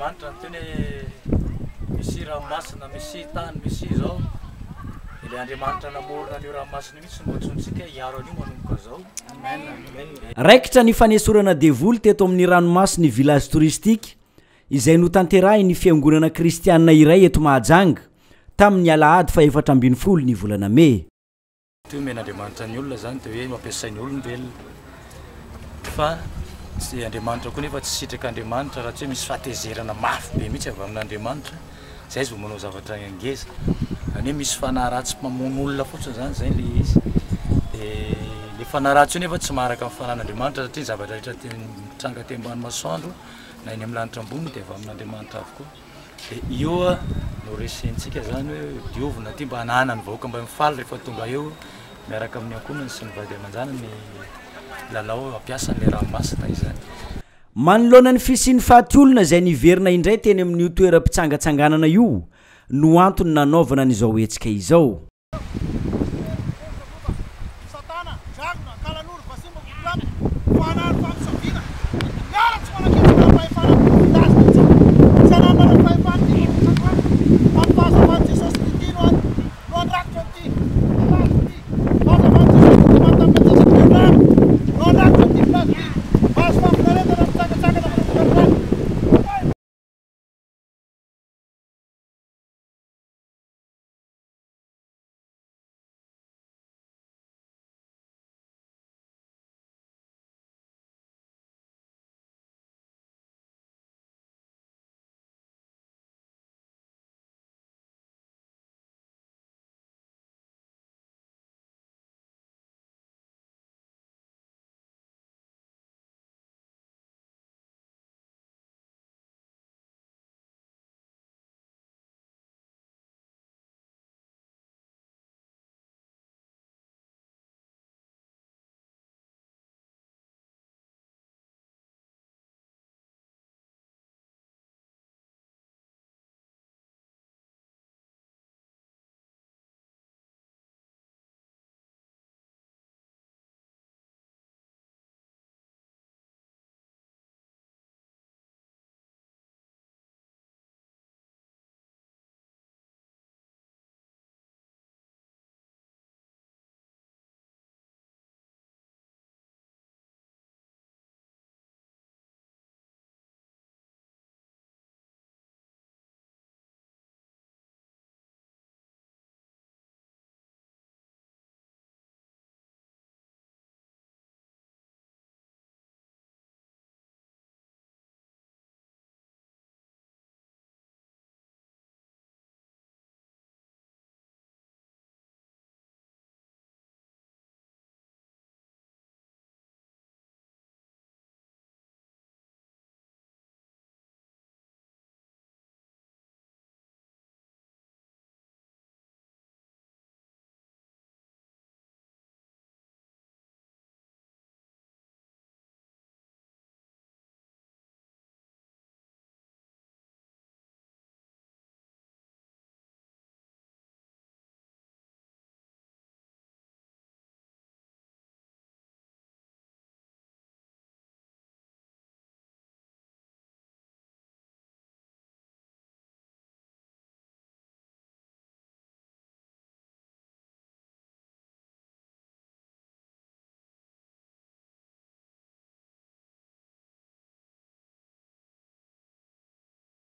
Andriamanitra teny misy ranomasina misy tany misy zao ile Andriamanitra namorona an'io ranomasina mihitsy mbotsontsika hiaro an'io manomboka zao. Amen. Raikitra ny fanesorana devoly teto amin'ny ranomasina village touristique izay notanterahiny fiangonana kristianina iray eto Mahajanga tamin'ny alahady fa 14 ny volana May. Teo men'Andriamanitra ny olona zany dia hoe mampiasainy olombelona fa sy Andriamanitra koa nefa tsy sitraka Andriamanitra raha tsy misy fahatezerana mafy be mihitsy avy amin'Andriamanitra zay vao manao zavatra angeza any misy fanaratsy mamono olona fotsiny zany zay le izy le fanaratsy io nefa tsy maharaka amin'ny fanan'Andriamanitra satria zavatra rehetra mitranga te ambany masoandro na eny amin'ny lanitra ambony dia avy amin'Andriamanitra avokoa. Io no resentsika zany hoe diovina ty mba hanana ny vahoaka mba mifaly rehefa tonga eo miaraka amin'ny ankonany sy ny vady aman-jany ny lalao ampiasan'le ranomasina izany. Manoloana ny fisian'ny faty olona izay niverina indray teny amin'ny toeram-pitsangatsanganana io no antony nanaovana n'izao hetsika izao.